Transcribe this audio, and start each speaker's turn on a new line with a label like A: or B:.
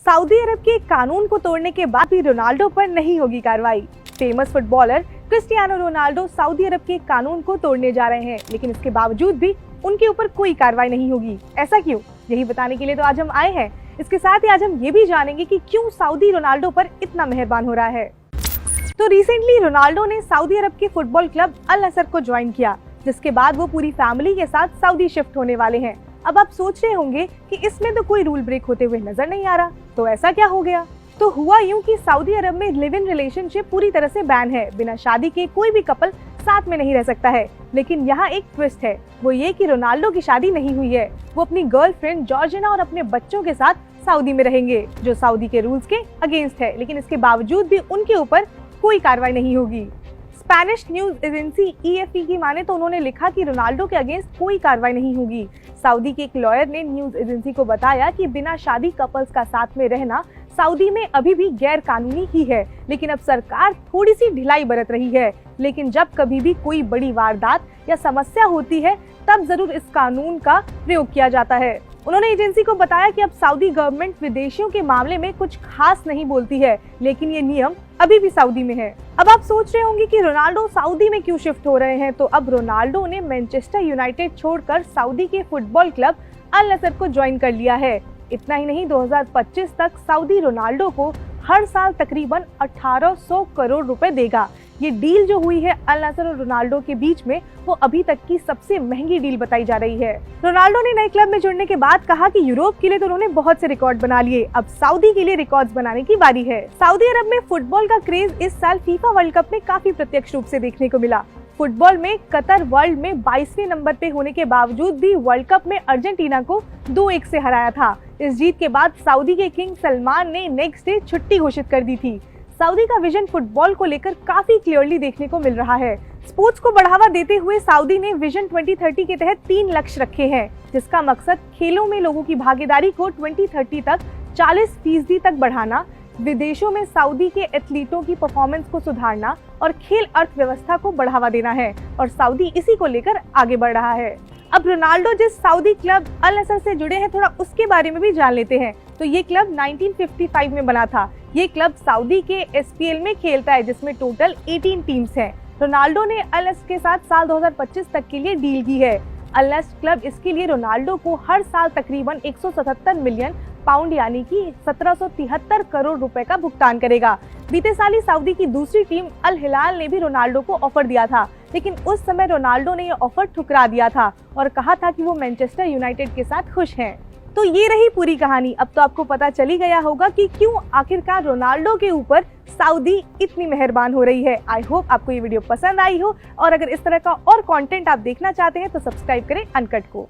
A: Saudi Arab के कानून को तोड़ने के बाद भी रोनाल्डो पर नहीं होगी कार्रवाई। Famous footballer Cristiano Ronaldo Saudi Arab के कानून को तोड़ने जा रहे हैं, लेकिन इसके बावजूद भी उनके ऊपर कोई कार्रवाई नहीं होगी। ऐसा क्यों? यही बताने के लिए तो आज हम आए हैं। इसके साथ ही आज हम ये भी जानेंगे कि क्यों सऊदी रोनाल्डो पर इतना मेहरबान हो रहा है। तो रिसेंटली रोनाल्डो ने सऊदी अरब के फुटबॉल क्लब अल नसर को ज्वाइन किया, जिसके बाद वो पूरी फैमिली के साथ सऊदी शिफ्ट होने वाले हैं। अब आप सोच रहे होंगे कि इसमें तो कोई रूल ब्रेक होते हुए नजर नहीं आ रहा, तो ऐसा क्या हो गया? तो हुआ यूं कि सऊदी अरब में लिव इन रिलेशनशिप पूरी तरह से बैन है। बिना शादी के कोई भी कपल साथ में नहीं रह सकता है। लेकिन यहाँ एक ट्विस्ट है, वो ये कि रोनाल्डो की शादी नहीं हुई है। वो अपनी गर्लफ्रेंड जॉर्जिना और अपने बच्चों के साथ सऊदी में रहेंगे, जो सऊदी के रूल्स के अगेंस्ट है। लेकिन इसके बावजूद भी उनके ऊपर कोई कार्रवाई नहीं होगी। स्पेनिश न्यूज एजेंसी EFE की माने तो उन्होंने लिखा कि रोनाल्डो के अगेंस्ट कोई कार्रवाई नहीं होगी। सऊदी के एक लॉयर ने न्यूज एजेंसी को बताया कि बिना शादी कपल्स का साथ में रहना सऊदी में अभी भी गैर कानूनी ही है, लेकिन अब सरकार थोड़ी सी ढिलाई बरत रही है। लेकिन जब कभी भी कोई बड़ी वारदात या समस्या होती है, तब जरूर इस कानून का प्रयोग किया जाता है। उन्होंने एजेंसी को बताया कि अब सऊदी गवर्नमेंट विदेशियों के मामले में कुछ खास नहीं बोलती है, लेकिन ये नियम अभी भी सऊदी में है। अब आप सोच रहे होंगे कि रोनाल्डो सऊदी में क्यों शिफ्ट हो रहे हैं, तो अब रोनाल्डो ने मैनचेस्टर यूनाइटेड छोड़कर सऊदी के फुटबॉल क्लब अल नसर को ज्वाइन कर लिया है। इतना ही नहीं, 2025 तक सऊदी रोनाल्डो को हर साल तकरीबन 1800 करोड़ रुपए देगा। ये डील जो हुई है अल नसर और रोनाल्डो के बीच में, वो अभी तक की सबसे महंगी डील बताई जा रही है। रोनाल्डो ने नए क्लब में जुड़ने के बाद कहा कि यूरोप के लिए तो उन्होंने बहुत से रिकॉर्ड बना लिए, अब सऊदी के लिए रिकॉर्ड्स बनाने की बारी है। सऊदी अरब में फुटबॉल का क्रेज इस साल फीफा वर्ल्ड कप में काफी प्रत्यक्ष रूप से देखने को मिला। फुटबॉल में कतर वर्ल्ड में 22वें नंबर पे होने के बावजूद भी वर्ल्ड कप में अर्जेंटीना को 2-1 से हराया था। इस जीत के बाद सऊदी के किंग सलमान ने नेक्स्ट डे छुट्टी घोषित कर दी थी। सऊदी का विजन फुटबॉल को लेकर काफी क्लियरली देखने को मिल रहा है। स्पोर्ट्स को बढ़ावा देते हुए सऊदी ने विजन 2030 के तहत 3 लक्ष्य रखे हैं, जिसका मकसद खेलों में लोगों की भागीदारी को 2030 तक 40% तक बढ़ाना, विदेशों में सऊदी के एथलीटों की परफॉर्मेंस को सुधारना और खेल अर्थव्यवस्था को बढ़ावा देना है। और सऊदी इसी को लेकर आगे बढ़ रहा है। अब रोनाल्डो जिस सऊदी क्लब अल नसर से जुड़े हैं, थोड़ा उसके बारे में भी जान लेते हैं। तो ये क्लब 1955 में बना था। ये क्लब सऊदी के SPL में खेलता है, जिसमें टोटल 18 टीम्स हैं। रोनाल्डो ने अल नसर के साथ साल 2025 तक के लिए डील की है। अल नसर क्लब इसके लिए रोनाल्डो को हर साल तकरीबन 177 मिलियन पाउंड यानी कि 1773 करोड़ रुपए का भुगतान करेगा। बीते साल ही सऊदी की दूसरी टीम अल हिलाल ने भी रोनाल्डो को ऑफर दिया था, लेकिन उस समय रोनाल्डो ने यह ऑफर ठुकरा दिया था और कहा था कि वो मैनचेस्टर यूनाइटेड के साथ खुश हैं। तो ये रही पूरी कहानी। अब तो आपको पता चली गया होगा कि क्यों आखिरकार रोनाल्डो के ऊपर सऊदी इतनी मेहरबान हो रही है। आई होप आपको ये वीडियो पसंद आई हो, और अगर इस तरह का और कंटेंट आप देखना चाहते हैं तो सब्सक्राइब करें अनकट को।